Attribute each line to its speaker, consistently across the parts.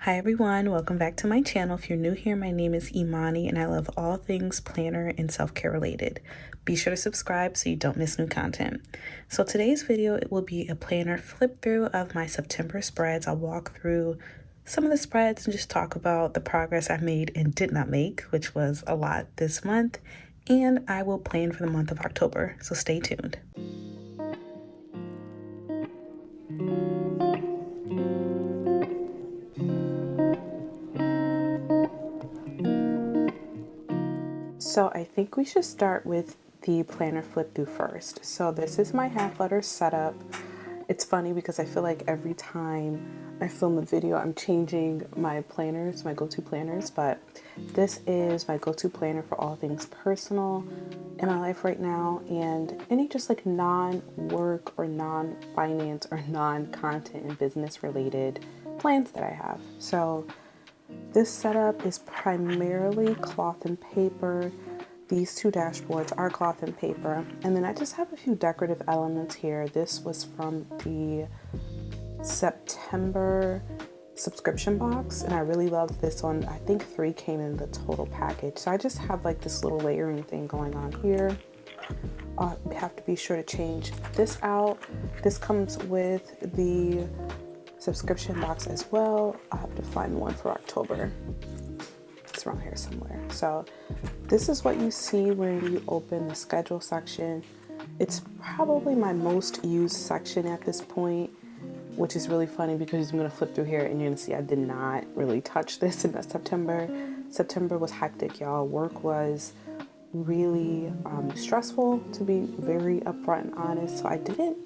Speaker 1: Hi everyone, welcome back to my channel. If you're new here, my name is Imani and I love all things planner and self-care related. Be sure to subscribe so you don't miss new content. So today's video, it will be a planner flip through of my September spreads. I'll walk through some of the spreads and just talk about the progress I made and did not make, which was a lot this month. And I will plan for the month of October, so stay tuned. So I think we should start with the planner flip through first. So this is my half letter setup. It's funny because I feel like every time I film a video, I'm changing my planners, my go-to planners, but this is my go-to planner for all things personal in my life right now and any just like non-work or non-finance or non-content and business related plans that I have. So this setup is primarily cloth and paper. These two dashboards are cloth and paper. And then I just have a few decorative elements here. This was from the September subscription box, and I really loved this one. I think 3 came in the total package. So I just have like this little layering thing going on here. I have to be sure to change this out. This comes with the subscription box as well. I'll have to find one for October. It's around here somewhere. So this is what you see when you open the schedule section. It's probably my most used section at this point, which is really funny because I'm going to flip through here and you're going to see I did not really touch this in September. September was hectic, y'all. Work was really stressful, to be very upfront and honest. So I didn't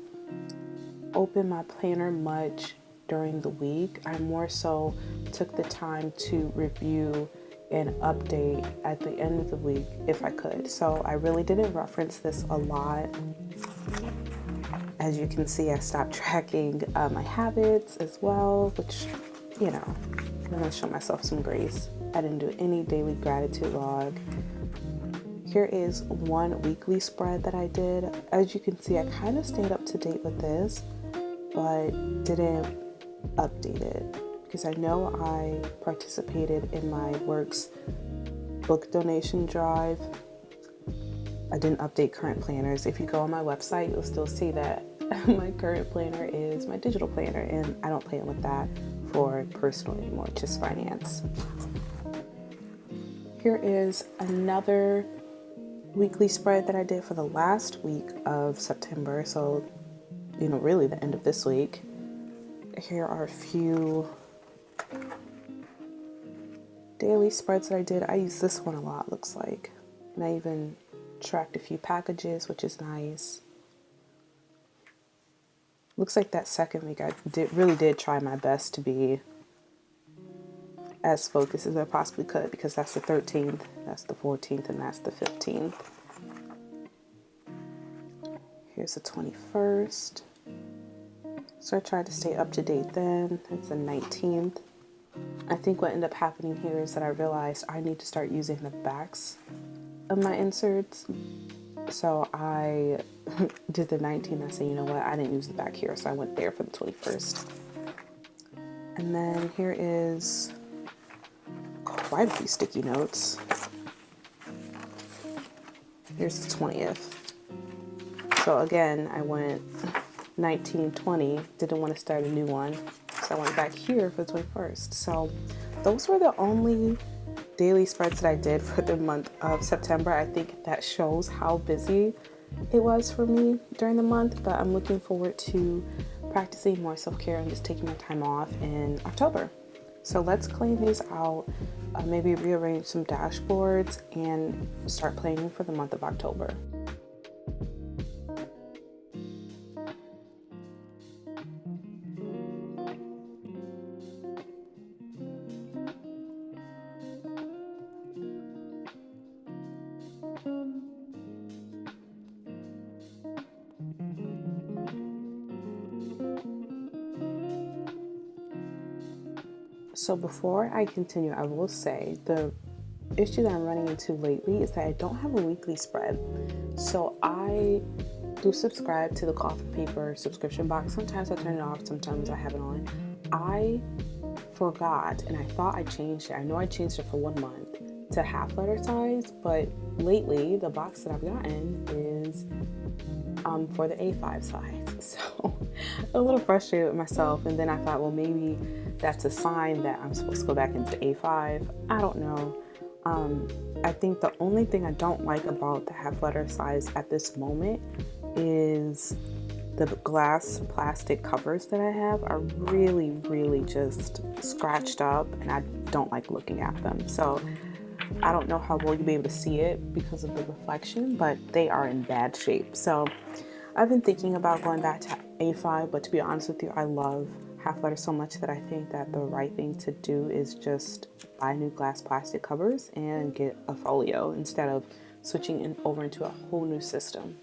Speaker 1: open my planner much during the week. I more so took the time to review and update at the end of the week if I could. So I really didn't reference this a lot. As you can see, I stopped tracking my habits as well, which, you know, I'm gonna show myself some grace. I didn't do any daily gratitude log. Here is one weekly spread that I did. As you can see, I kind of stayed up to date with this, but didn't update it because I know I participated in my work's book donation drive. I didn't update current planners. If you go on my website, you'll still see that my current planner is my digital planner, and I don't plan with that for personal anymore, just finance. Here is another weekly spread that I did for the last week of September. So, you know, really the end of this week. Here are a few daily spreads that I did. I use this one a lot, looks like. And I even tracked a few packages, which is nice. Looks like that second week I really did try my best to be as focused as I possibly could, because that's the 13th, that's the 14th, and that's the 15th. Here's the 21st. So I tried to stay up to date then. It's the 19th. I think what ended up happening here is that I realized I need to start using the backs of my inserts. So I did the 19th. I said, you know what? I didn't use the back here. So I went there for the 21st. And then here is quite a few sticky notes. Here's the 20th. So again, I went 19, 20, didn't want to start a new one. So I went back here for the 21st. So those were the only daily spreads that I did for the month of September. I think that shows how busy it was for me during the month, but I'm looking forward to practicing more self-care and just taking my time off in October. So let's clean these out, maybe rearrange some dashboards and start planning for the month of October. So before I continue, I will say the issue that I'm running into lately is that I don't have a weekly spread. So I do subscribe to the cloth and paper subscription box. Sometimes I turn it off, sometimes I have it on. I forgot, and I thought I changed it. I know I changed it for 1 month to half letter size, but lately the box that I've gotten is for the A5 size. So a little frustrated with myself. And then I thought, well, maybe that's a sign that I'm supposed to go back into A5. I don't know. I think the only thing I don't like about the half letter size at this moment is the glass plastic covers that I have are really, really just scratched up, and I don't like looking at them. So I don't know how well you'll be able to see it because of the reflection, but they are in bad shape. So I've been thinking about going back to A5, but to be honest with you, I love half letter so much that I think that the right thing to do is just buy new glass plastic covers and get a folio instead of switching over into a whole new system.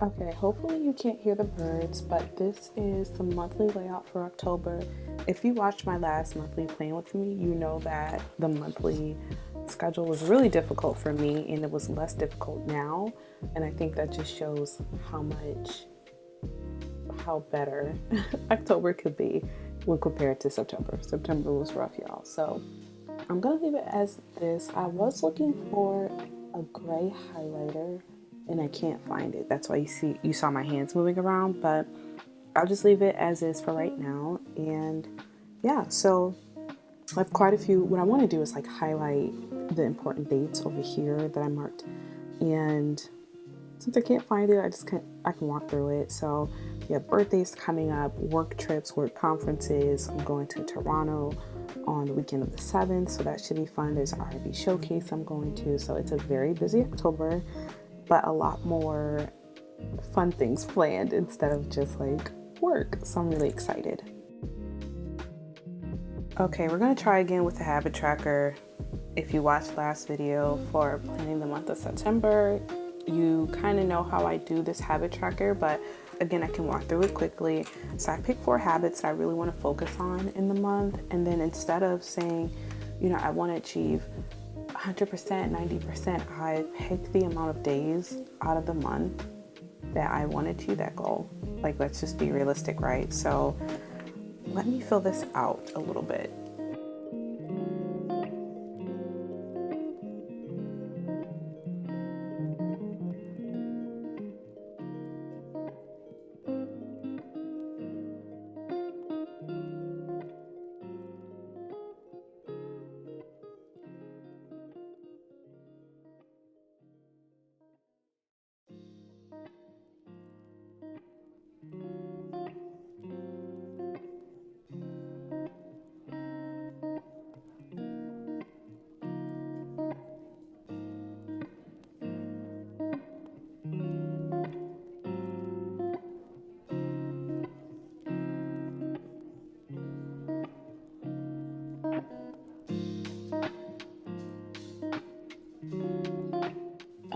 Speaker 1: Okay, hopefully you can't hear the birds, but this is the monthly layout for October. If you watched my last monthly plan with me, you know that the monthly schedule was really difficult for me, and it was less difficult now. And I think that just shows how better October could be when compared to September. September was rough, y'all. So I'm gonna leave it as this. I was looking for a gray highlighter and I can't find it. That's why you saw my hands moving around, but I'll just leave it as is for right now. And yeah, so I have quite a few. What I want to do is like highlight the important dates over here that I marked. And since I can't find it, I can walk through it. So we have birthdays coming up, work trips, work conferences. I'm going to Toronto on the weekend of the 7th, so that should be fun. There's an R&B showcase I'm going to, so it's a very busy October, but a lot more fun things planned instead of just like work. So I'm really excited. Okay, we're gonna try again with the habit tracker. If you watched last video for planning the month of September, you kind of know how I do this habit tracker, but again, I can walk through it quickly. So I picked 4 habits I really want to focus on in the month. And then instead of saying, I want to achieve 100%, 90%, I pick the amount of days out of the month that I want to achieve that goal. Like, let's just be realistic, right? So let me fill this out a little bit.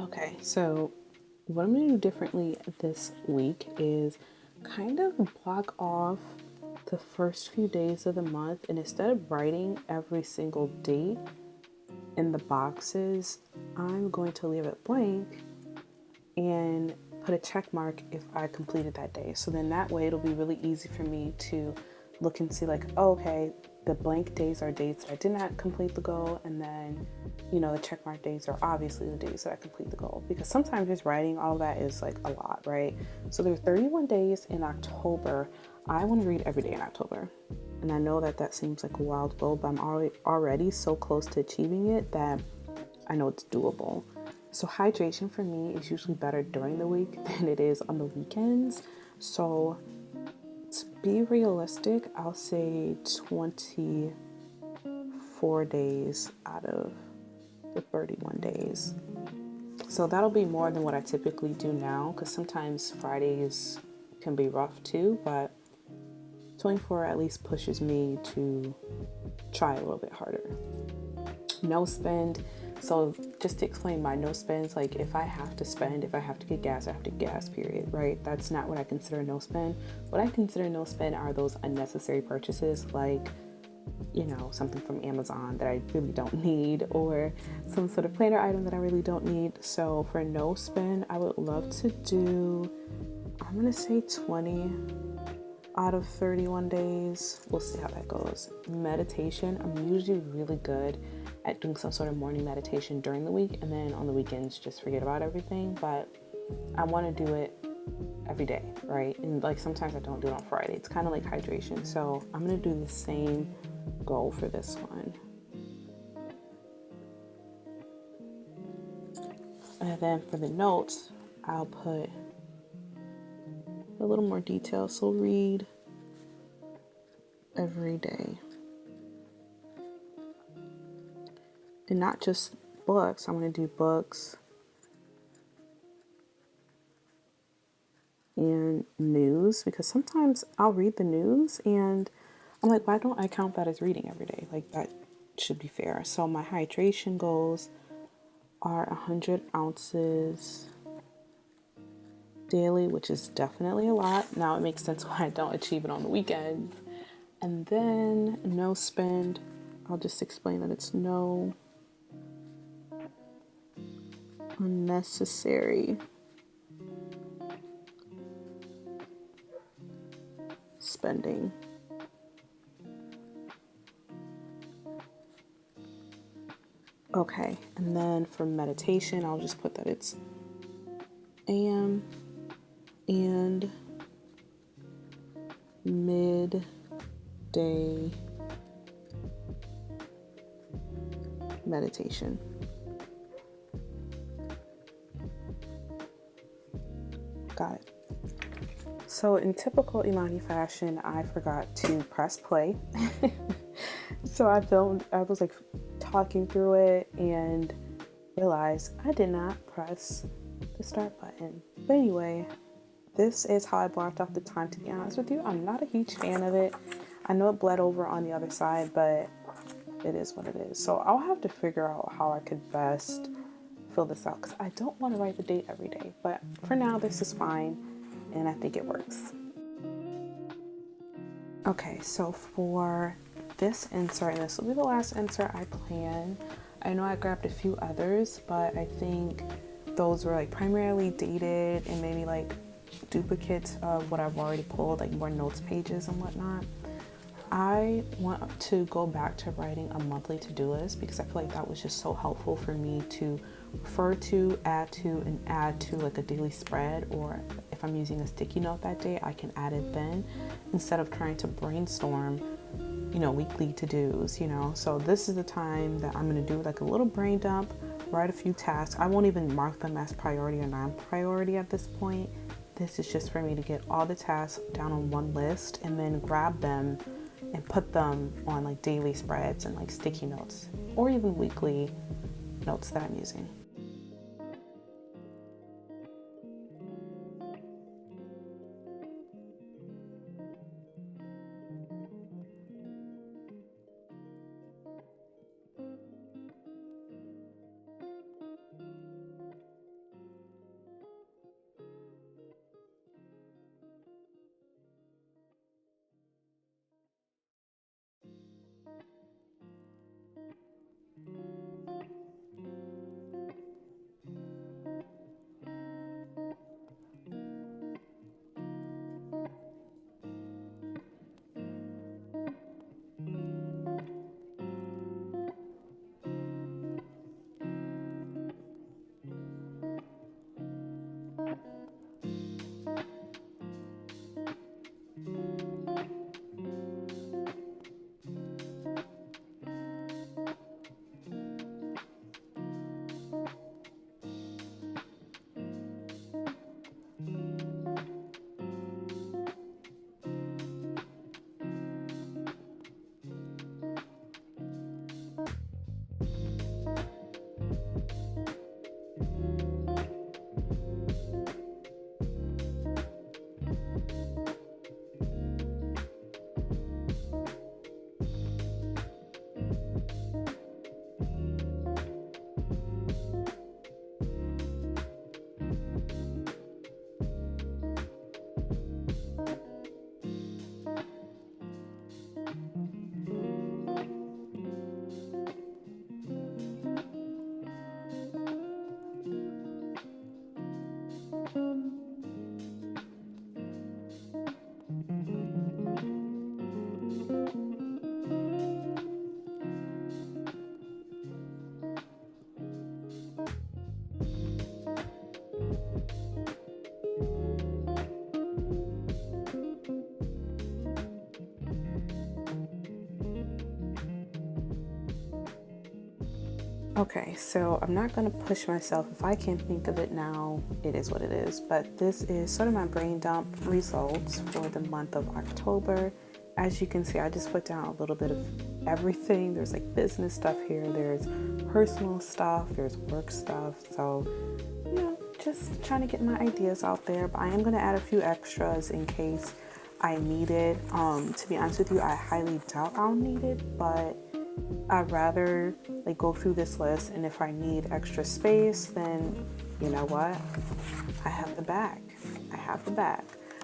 Speaker 1: Okay, so what I'm going to do differently this week is kind of block off the first few days of the month, and instead of writing every single date in the boxes, I'm going to leave it blank and put a check mark if I completed that day. So then that way it'll be really easy for me to look and see like, oh, okay, the blank days are dates that I did not complete the goal, and then the check mark days are obviously the days that I complete the goal, because sometimes just writing all of that is like a lot, right? So there's 31 days in October. I want to read every day in October, and I know that seems like a wild goal, but I'm already so close to achieving it that I know it's doable. So hydration for me is usually better during the week than it is on the weekends. So to be realistic, I'll say 24 days out of the 31 days. So that'll be more than what I typically do now, because sometimes Fridays can be rough too, but 24 at least pushes me to try a little bit harder. No spend. So just to explain my no spends, like if I have to spend, if I have to get gas, I have to get gas, period, right? That's not what I consider no spend. What I consider no spend are those unnecessary purchases, like, something from Amazon that I really don't need, or some sort of planner item that I really don't need. So for no spend, I would love to do, I'm going to say 20 out of 31 days. We'll see how that goes. Meditation, I'm usually really good at doing some sort of morning meditation during the week, and then on the weekends just forget about everything. But I want to do it every day, right? And like sometimes I don't do it on Friday. It's kind of like hydration. So I'm going to do the same goal for this one. And then for the notes, I'll put a little more detail. So read every day. And not just books. I'm going to do books and news, because sometimes I'll read the news and I'm like, why don't I count that as reading every day? Like, that should be fair. So my hydration goals are 100 ounces daily, which is definitely a lot. Now it makes sense why I don't achieve it on the weekends. And then no spend, I'll just explain that it's no unnecessary spending. Okay, and then for meditation, I'll just put that it's AM and midday meditation. Got it. So in typical Imani fashion, I forgot to press play. So I was like talking through it and realized I did not press the start button. But anyway, this is how I blocked off the time. To be honest with you, I'm not a huge fan of it. I know it bled over on the other side, but it is what it is. So I'll have to figure out how I could best fill this out because I don't want to write the date every day. But for now, this is fine, and I think it works. Okay, so for this insert, and this will be the last insert I plan. I know I grabbed a few others, but I think those were like primarily dated and maybe like duplicates of what I've already pulled, like more notes pages and whatnot. I want to go back to writing a monthly to-do list because I feel like that was just so helpful for me to refer to, add to like a daily spread, or if I'm using a sticky note that day, I can add it then instead of trying to brainstorm, weekly to-dos, So this is the time that I'm going to do like a little brain dump, write a few tasks. I won't even mark them as priority or non-priority at this point. This is just for me to get all the tasks down on one list and then grab them and put them on like daily spreads and like sticky notes or even weekly notes that I'm using. Okay, so I'm not going to push myself. If I can't think of it now, it is what it is. But this is sort of my brain dump results for the month of October. As you can see, I just put down a little bit of everything. There's like business stuff here, there's personal stuff, there's work stuff. So, just trying to get my ideas out there. But I am going to add a few extras in case I need it. To be honest with you, I highly doubt I'll need it, but I'd rather like go through this list, and if I need extra space, then you know what? I have the bag.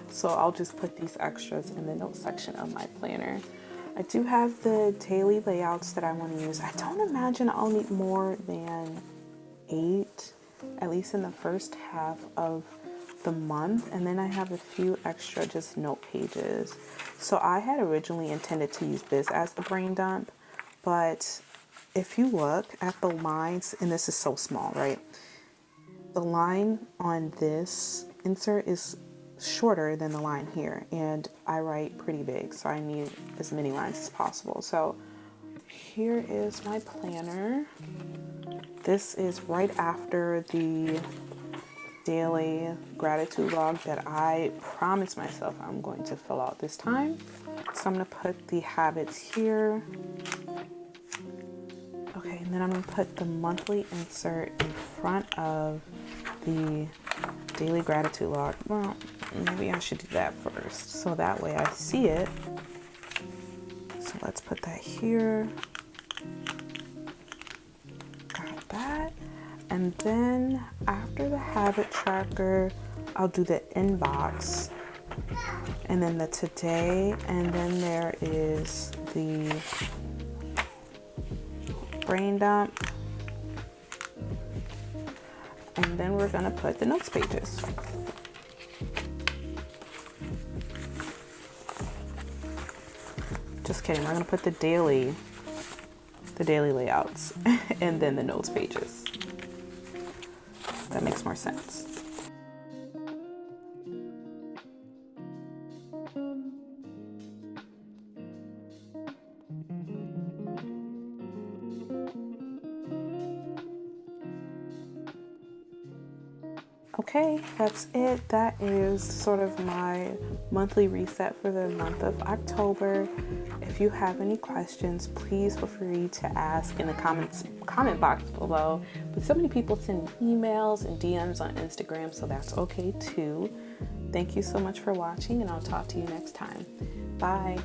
Speaker 1: So I'll just put these extras in the notes section of my planner. I do have the daily layouts that I want to use. I don't imagine I'll need more than 8, at least in the first half of the month, and then I have a few extra just note pages. So I had originally intended to use this as the brain dump, but if you look at the lines, and this is so small, right? The line on this insert is shorter than the line here, and I write pretty big, so I need as many lines as possible. So here is my planner. This is right after the daily gratitude log that I promised myself I'm going to fill out this time. So I'm going to put the habits here. Okay, and then I'm going to put the monthly insert in front of the daily gratitude log. Well, maybe I should do that first, so that way I see it. So let's put that here. Got that. And then after the habit tracker, I'll do the inbox, and then the today, and then there is the brain dump, and then we're gonna put the notes pages. Just kidding, we're gonna put the daily layouts and then the notes pages. That makes more sense. Okay, that's it. That is sort of my monthly reset for the month of October. If you have any questions, please feel free to ask in the comment box below. But so many people send emails and DMs on Instagram, so that's okay too. Thank you so much for watching, and I'll talk to you next time. Bye.